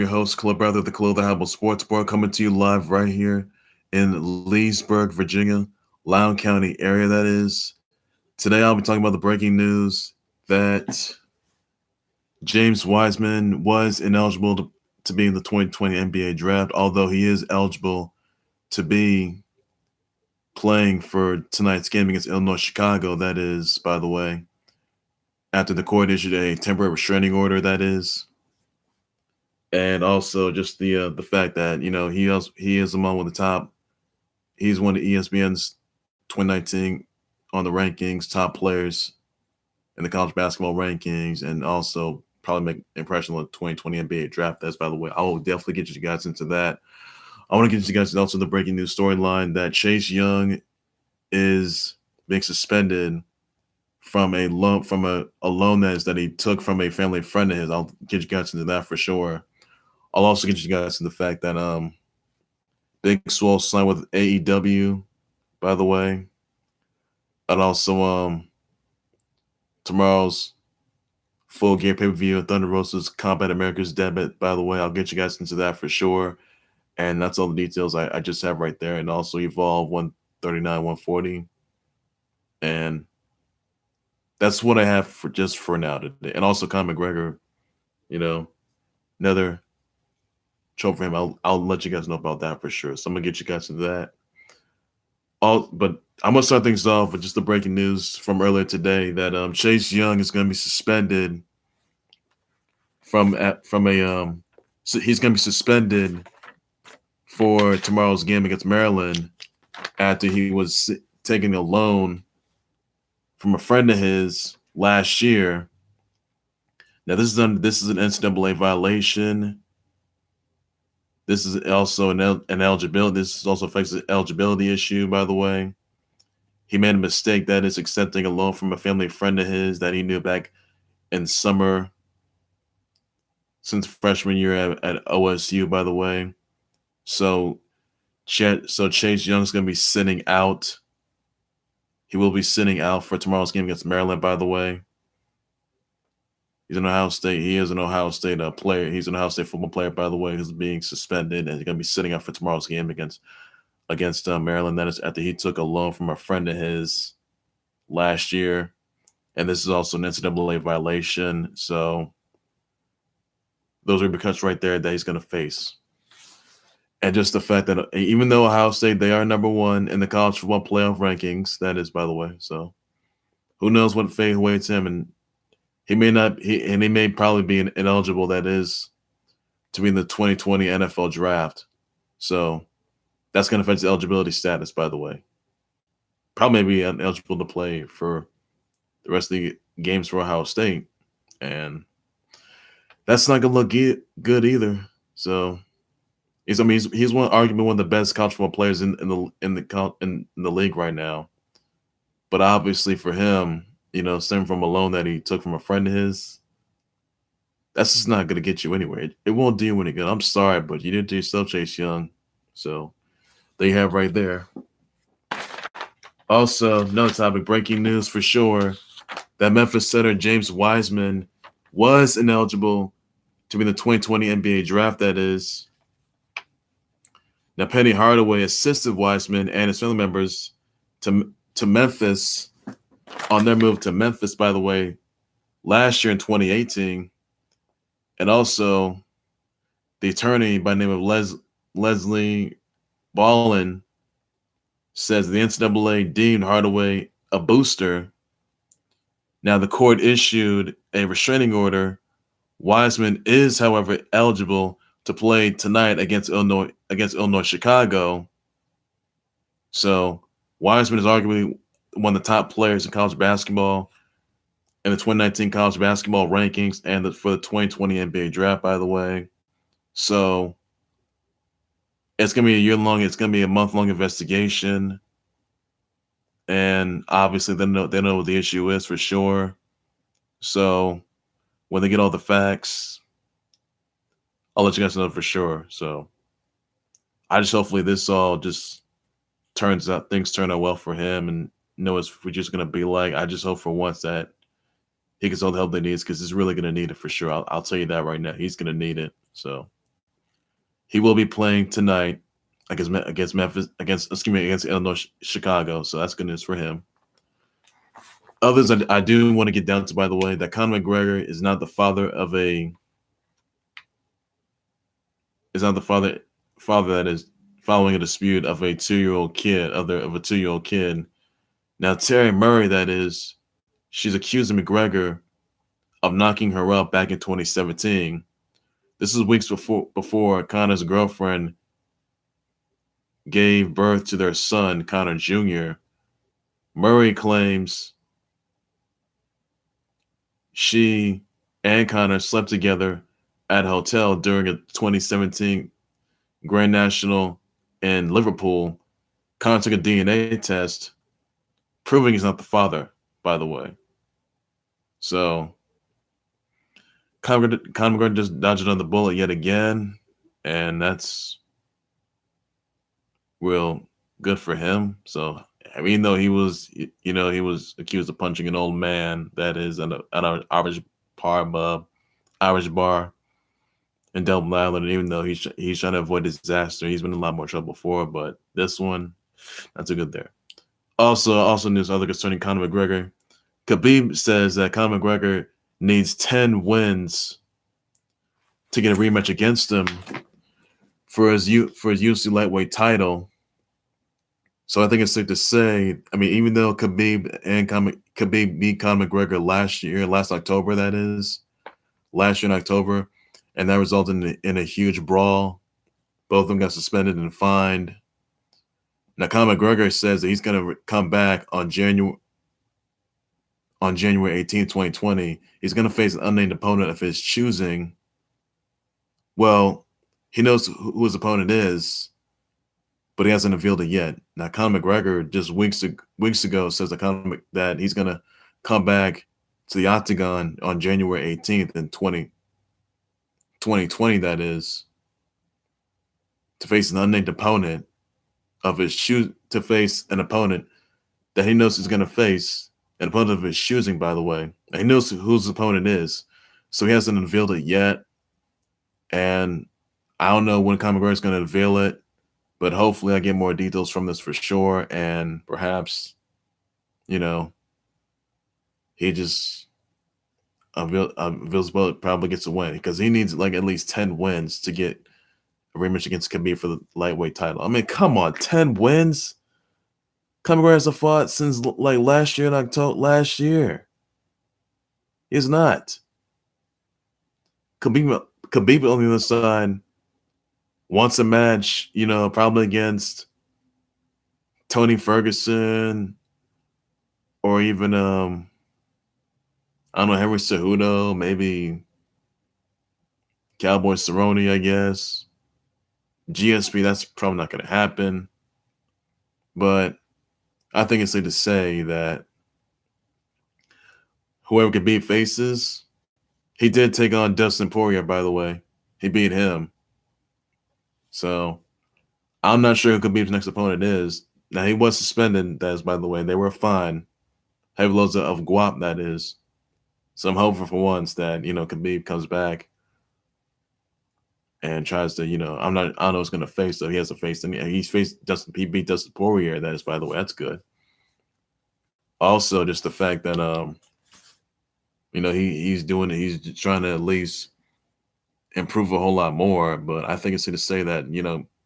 your host, Club Brother, the Club the Habble Sports Bar, coming to you live right here in Leesburg, Virginia, Loudoun County area, that is. Today, I'll be talking about the breaking news that James Wiseman was ineligible to be in the 2020 NBA draft, although he is eligible to be playing for tonight's game against Illinois Chicago, that is, by the way, after the court issued a temporary restraining order, that is. And also just the fact that he is among one of the top. He's one of ESPN's 2019 on the rankings top players in the college basketball rankings, and also probably make impression on the 2020 NBA draft. That's, by the way, I will definitely get you guys into that. I want to get you guys also the breaking news storyline that Chase Young is being suspended from a loan that he took from a family friend of his. I'll get you guys into that for sure. I'll also get you guys to the fact that Big Swole signed with AEW, by the way. And also tomorrow's full gear pay-per-view, Thunder Rosa's Combat America's debut, by the way. I'll get you guys into that for sure. And that's all the details I just have right there. And also Evolve 139, 140. And that's what I have for now today. And also Conor McGregor, another trophy for him. I'll let you guys know about that for sure. So I'm gonna get you guys into that. But I'm gonna start things off with just the breaking news from earlier today that Chase Young is gonna be suspended so he's gonna be suspended for tomorrow's game against Maryland after he was taking a loan from a friend of his last year. Now this is an NCAA violation. This is also an eligibility. This also affects the eligibility issue, by the way. He made a mistake that is accepting a loan from a family friend of his that he knew back in summer since freshman year at OSU, by the way. So Chase Young's going to be sitting out. He will be sitting out for tomorrow's game against Maryland, by the way. He's an Ohio State. He is an Ohio State player. He's an Ohio State football player, by the way, who's being suspended, and he's going to be sitting out for tomorrow's game against Maryland. That is after he took a loan from a friend of his last year, and this is also an NCAA violation. So those are repercussions right there that he's going to face. And just the fact that even though Ohio State, they are number one in the college football playoff rankings, that is, by the way. So who knows what fate awaits him, and he may probably be ineligible, that is, to be in the 2020 NFL draft. So that's going to affect his eligibility status, by the way. Probably be ineligible to play for the rest of the games for Ohio State. And that's not going to look good either. So he's arguably one of the best college football players in the league right now. But obviously for him, stemming from a loan that he took from a friend of his, that's just not going to get you anywhere. It won't do you any good. I'm sorry, but you did to yourself, Chase Young. So there you have right there. Also, another topic, breaking news for sure, that Memphis center James Wiseman was ineligible to be in the 2020 NBA draft, that is. Now, Penny Hardaway assisted Wiseman and his family members to Memphis on their move to Memphis, by the way, last year in 2018. And also, the attorney by the name of Leslie Ballin says the NCAA deemed Hardaway a booster. Now, the court issued a restraining order. Wiseman is, however, eligible to play tonight against Illinois Chicago. So Wiseman is arguably one of the top players in college basketball in the 2019 college basketball rankings and for the 2020 NBA draft, by the way. So it's going to be a year-long, it's going to be a month-long investigation. And obviously they know what the issue is for sure. So when they get all the facts, I'll let you guys know for sure. So I just hopefully this all just things turn out well for him, and it's just going to be like, I just hope for once that he gets all the help that he needs, because he's really going to need it for sure. I'll tell you that right now. He's going to need it. So He will be playing tonight against Memphis against Illinois Chicago. So that's good news for him. Others I do want to get down to, by the way, that Conor McGregor is not the father that is following a dispute of a 2-year-old kid, of a 2-year-old kid. Now Terry Murray, that is, she's accusing McGregor of knocking her up back in 2017. This is weeks before Conor's girlfriend gave birth to their son, Conor Jr. Murray claims she and Conor slept together at a hotel during a 2017 Grand National in Liverpool. Conor took a DNA test, proving he's not the father, by the way. So Conor McGregor just dodged another bullet yet again, and that's real good for him. So, I mean, though he was accused of punching an old man, that is, at an Irish bar in Dublin, Ireland. And even though he's trying to avoid disaster, he's been in a lot more trouble before. But this one, not too good there. Also news other concerning Conor McGregor. Khabib says that Conor McGregor needs 10 wins to get a rematch against him for his UFC lightweight title. So I think it's safe to say, I mean, even though Khabib beat Conor McGregor last October, that is, last year in October, and that resulted in a huge brawl. Both of them got suspended and fined. Now Conor McGregor says that he's going to come back on January 18, 2020. He's going to face an unnamed opponent of his choosing. Well, he knows who his opponent is, but he hasn't revealed it yet. Now, Conor McGregor just weeks ago says that he's going to come back to the octagon on January 18th in 2020, that is, to face an unnamed opponent of his to face an opponent that he knows he's going to face, an opponent of his choosing, by the way. And he knows who his opponent is, so he hasn't revealed it yet. And I don't know when Conor McGregor is going to reveal it, but hopefully I get more details from this for sure. And perhaps, he just probably gets a win, because he needs like at least 10 wins to get a rematch against Khabib for the lightweight title. I mean, come on, 10 wins? Conor McGregor hasn't fought since like last year in October. Last year, he's not. Khabib on the other side wants a match, probably against Tony Ferguson, or even I don't know, Henry Cejudo, maybe Cowboy Cerrone, I guess. GSP, that's probably not going to happen. But I think it's safe to say that whoever Khabib faces, he did take on Dustin Poirier, by the way. He beat him. So I'm not sure who Khabib's next opponent is. Now, he was suspended, that is, by the way. They were fined. Heavy loads of guap, that is. So I'm hoping for once that, Khabib comes back and tries to, I don't know who's going to face, though. He hasn't faced any. He beat Dustin Poirier, that is, by the way. That's good. Also, just the fact that, he's doing it. He's trying to at least improve a whole lot more. But I think it's safe to say that,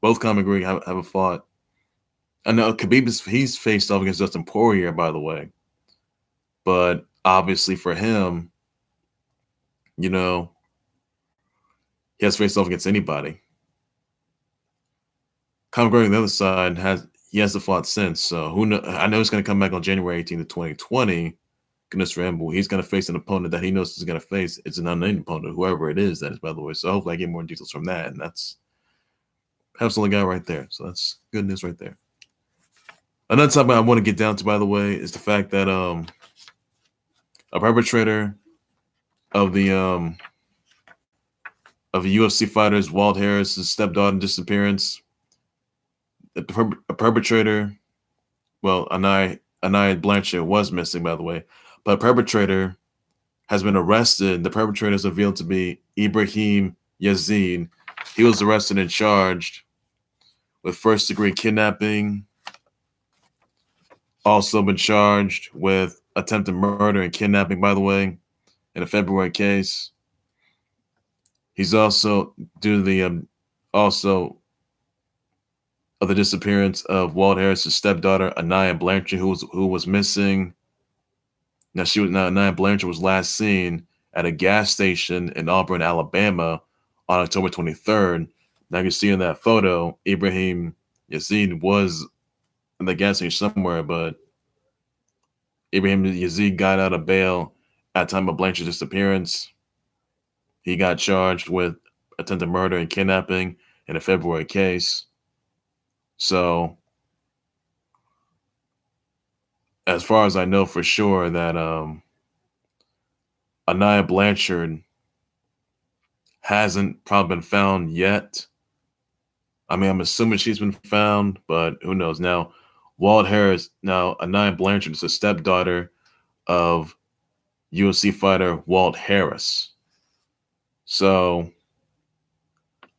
both Conor McGregor haven't fought. I know Khabib he's faced off against Dustin Poirier, by the way. But obviously for him, he has faced off against anybody. Conor McGregor on the other side hasn't fought since. So who knows? I know he's going to come back on January 18th, 2020. Goodness for him, he's going to face an opponent that he knows he's going to face. It's an unnamed opponent, whoever it is, that is, by the way. So hopefully I get more details from that. And that's the guy right there. So that's good news right there. Another topic I want to get down to, by the way, is the fact that a perpetrator of the UFC fighters Walt Harris' stepdaughter disappearance. A perpetrator, well, Anaya Blanchard was missing, by the way, but a perpetrator has been arrested. The perpetrator is revealed to be Ibrahim Yazid. He was arrested and charged with first-degree kidnapping. Also been charged with attempted murder and kidnapping, by the way, in a February case. He's also due to the also of the disappearance of Walt Harris's stepdaughter, Anaya Blanchard, who was missing. Anaya Blanchard was last seen at a gas station in Auburn, Alabama, on October 23rd. Now you can see in that photo, Ibrahim Yazid was in the gas station somewhere, but Ibrahim Yazid got out of bail at the time of Blanchard's disappearance. He got charged with attempted murder and kidnapping in a February case. So, as far as I know for sure, that Anaya Blanchard hasn't probably been found yet. I mean, I'm assuming she's been found, but who knows? Now, Anaya Blanchard is a stepdaughter of UFC fighter Walt Harris. So,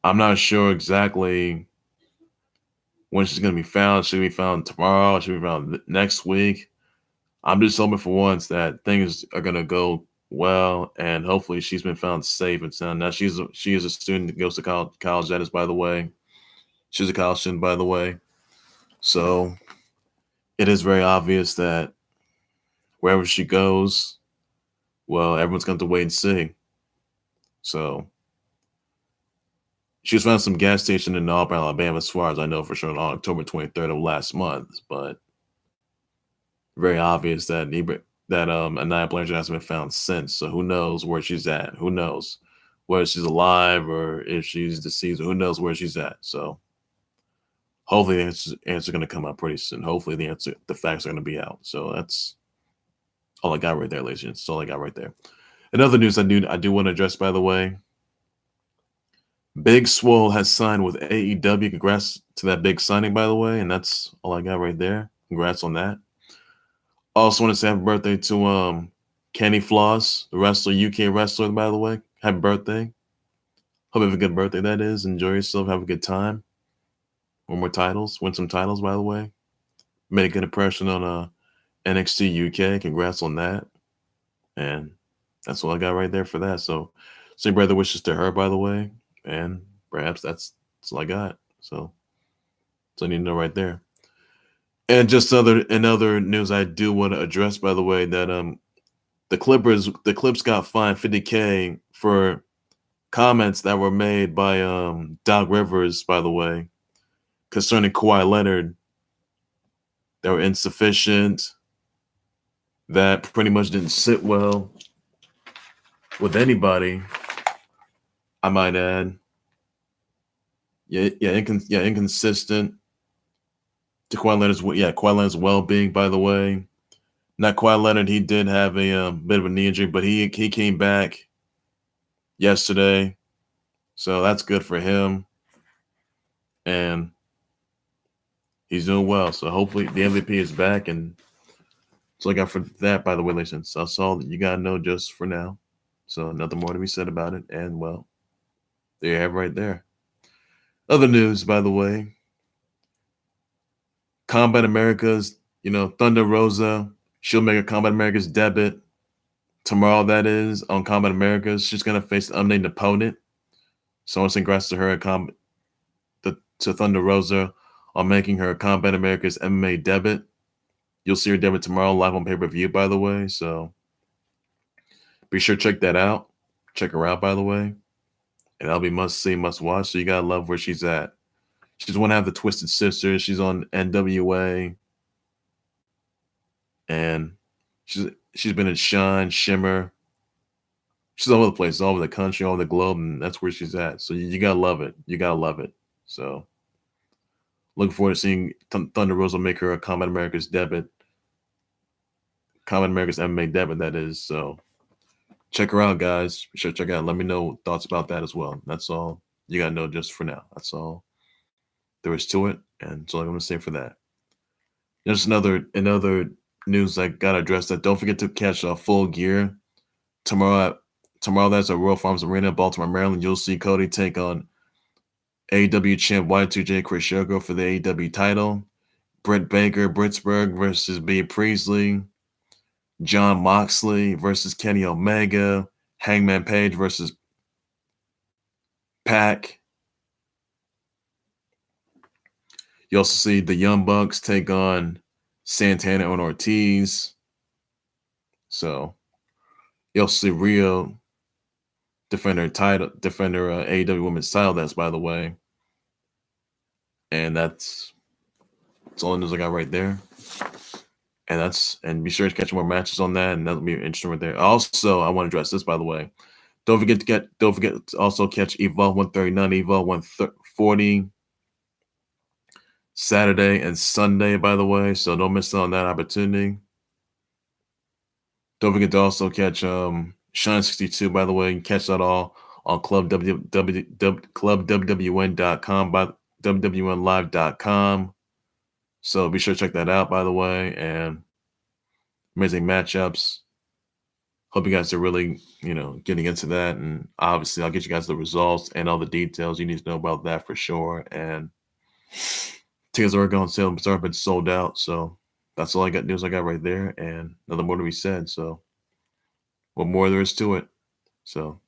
I'm not sure exactly when she's going to be found. Should be found tomorrow? Should be found next week? I'm just hoping for once that things are going to go well, and hopefully she's been found safe and sound. Now, she is a student that goes to college. That is, by the way. She's a college student, by the way. So it is very obvious that wherever she goes, well, everyone's going to wait and see. So she was found at some gas station in Auburn, Alabama, as far as I know for sure, on October 23rd of last month. But very obvious that Anaya Blanchard hasn't been found since. So who knows where she's at? Who knows whether she's alive or if she's deceased? Who knows where she's at? So hopefully the answer going to come out pretty soon. Hopefully the facts are going to be out. So that's all I got right there, ladies and gentlemen. That's all I got right there. In other news, I do want to address, by the way, Big Swole has signed with AEW. Congrats to that big signing, by the way. And that's all I got right there. Congrats on that. Also want to say happy birthday to Kenny Floss, the wrestler, UK wrestler, by the way. Happy birthday. Hope you have a good birthday, that is. Enjoy yourself. Have a good time. Win more titles. Win some titles, by the way. Made a good impression on NXT UK. Congrats on that. And that's all I got right there for that. So, same brother wishes to her, by the way. And perhaps that's all I got. So I need to know right there. And just in other news, I do want to address, by the way, that the Clips got fined $50K for comments that were made by Doc Rivers, by the way, concerning Kawhi Leonard, that were insufficient, that pretty much didn't sit well with anybody, I might add. Inconsistent to Kawhi Leonard's well-being, by the way. Not Kawhi Leonard, he did have a bit of a knee injury, but he came back yesterday, so that's good for him. And he's doing well. So hopefully the MVP is back. And so I got for that, by the way, listen. So that's all that you got to know just for now. So nothing more to be said about it. And, well, there you have it right there. Other news, by the way. Combat America's, Thunder Rosa. She'll make a Combat America's debut tomorrow, that is, on Combat America's. She's going to face an unnamed opponent. So I want to say congrats to her to Thunder Rosa on making her Combat America's MMA debut. You'll see her debut tomorrow live on pay-per-view, by the way. So be sure to check that out. Check her out, by the way. And that'll be must-see, must-watch. So you got to love where she's at. She's one half of the Twisted Sisters. She's on NWA. And she's been in Shine, Shimmer. She's all over the place, all over the country, all over the globe, and that's where she's at. So you got to love it. You got to love it. So looking forward to seeing Thunder Rosa make her a Combat America's debut. Combat America's MMA debut, that is. So check her out, guys. Be sure to check her out. Let me know thoughts about that as well. That's all you got to know just for now. That's all there is to it. And that's all I'm going to say for that. There's another news I got to address that. Don't forget to catch Full Gear tomorrow. Tomorrow, that's at Royal Farms Arena, Baltimore, Maryland. You'll see Cody take on AEW champ Y2J Chris Jericho for the AEW title. Britt Baker, Britsburg versus B. Priestley. John Moxley versus Kenny Omega. Hangman Page versus Pac. You also see the Young Bucks take on Santana and Ortiz. So you also see Rio defend her AEW Women's title. That's, by the way, and that's all the news I got right there. And be sure to catch more matches on that, and that'll be interesting right there. Also, I want to address this, by the way. Don't forget to also catch Evolve 139, Evolve 140 Saturday and Sunday, by the way. So don't miss out on that opportunity. Don't forget to also catch Shine 62, by the way. You can catch that all on clubwwn.com by wwnlive.com. So be sure to check that out, by the way. And amazing matchups. Hope you guys are really, getting into that. And obviously, I'll get you guys the results and all the details you need to know about that for sure. And tickets are going on sale. It's already been sold out. So that's all I got. News I got right there. And nothing more to be said. So what more there is to it. So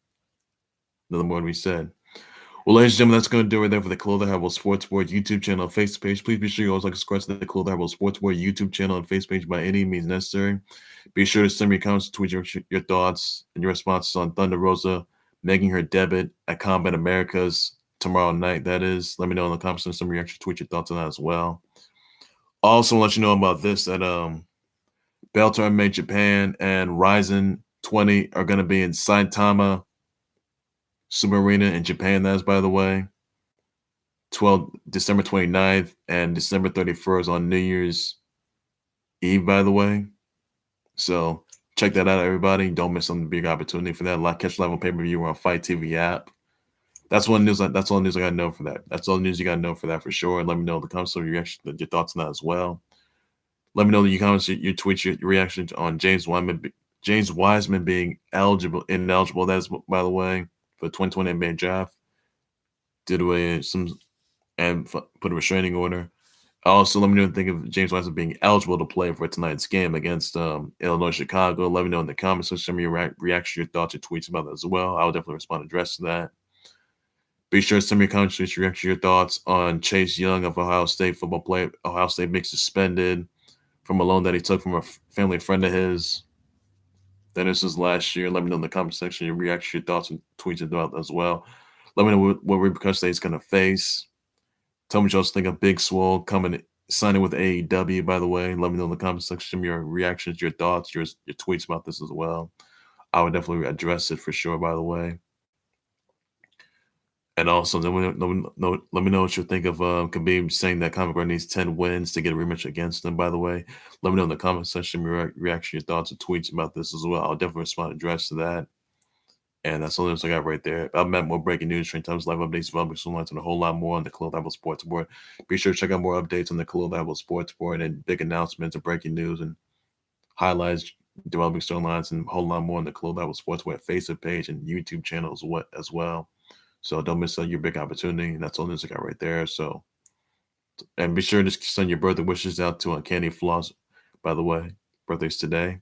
nothing more to be said. Well, ladies and gentlemen, that's going to do it there for the Clothing Hardware Sports Board YouTube channel and Facebook page. Please be sure you always like to subscribe to the Clothing Hardware Sports Board YouTube channel and Facebook page by any means necessary. Be sure to send me comments, tweet your thoughts and your responses on Thunder Rosa making her debut at Combat Americas tomorrow night. That is, let me know in the comments and some reaction. Tweet your thoughts on that as well. Also, let you know about this that Bellator MMA Japan and Ryzen 20 are going to be in Saitama Super Arena in Japan. That is, by the way, December 29th and December 31st on New Year's Eve, by the way. So check that out, everybody. Don't miss on the big opportunity for that. Catch live on pay-per-view or on Fight TV app. That's all news I got to know for that. That's all the news you got to know for that for sure. And let me know in the comments your thoughts on that as well. Let me know in your comments, your tweets, your reaction on James Wiseman being ineligible. That's, by the way, for the 2020 NBA draft. Did away and put a restraining order. Also, let me know what you think of James Wiseman being eligible to play for tonight's game against Illinois Chicago. Let me know in the comments. Send me your reaction, your thoughts, your tweets about that as well. I will definitely respond and address that. Be sure to send me your comments, your reaction, your thoughts on Chase Young of Ohio State football player. Ohio State being suspended from a loan that he took from a family friend of his. This was last year. Let me know in the comment section your reaction, your thoughts, and tweets about that as well. Let me know what repercussions he's going to face. Tell me what you also think of Big Swole signing with AEW, by the way. Let me know in the comment section your reactions, your thoughts, your tweets about this as well. I would definitely address it for sure, by the way. And also, let me know what you think of Khabib saying that Conor McGregor needs 10 wins to get a rematch against him, by the way. Let me know in the comment section your reaction, your thoughts, and tweets about this as well. I'll definitely respond and address to that. And that's all the news I got right there. I've met more breaking news, train times, live updates, developments, and a whole lot more on the Khalil Apple Sports Board. Be sure to check out more updates on the Khalil Apple Sports Board and big announcements and breaking news and highlights, developing storylines, and a whole lot more on the Khalil Apple Sports Board Facebook page and YouTube channel as well. So don't miss out your big opportunity. And that's all the news I got right there. So, and be sure to send your birthday wishes out to Uncanny Floss, by the way. Birthday's today.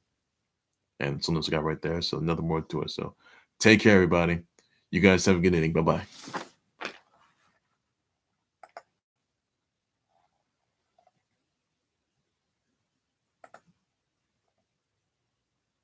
And that's all the news I got right there. So nothing more to it. So take care, everybody. You guys have a good evening. Bye-bye.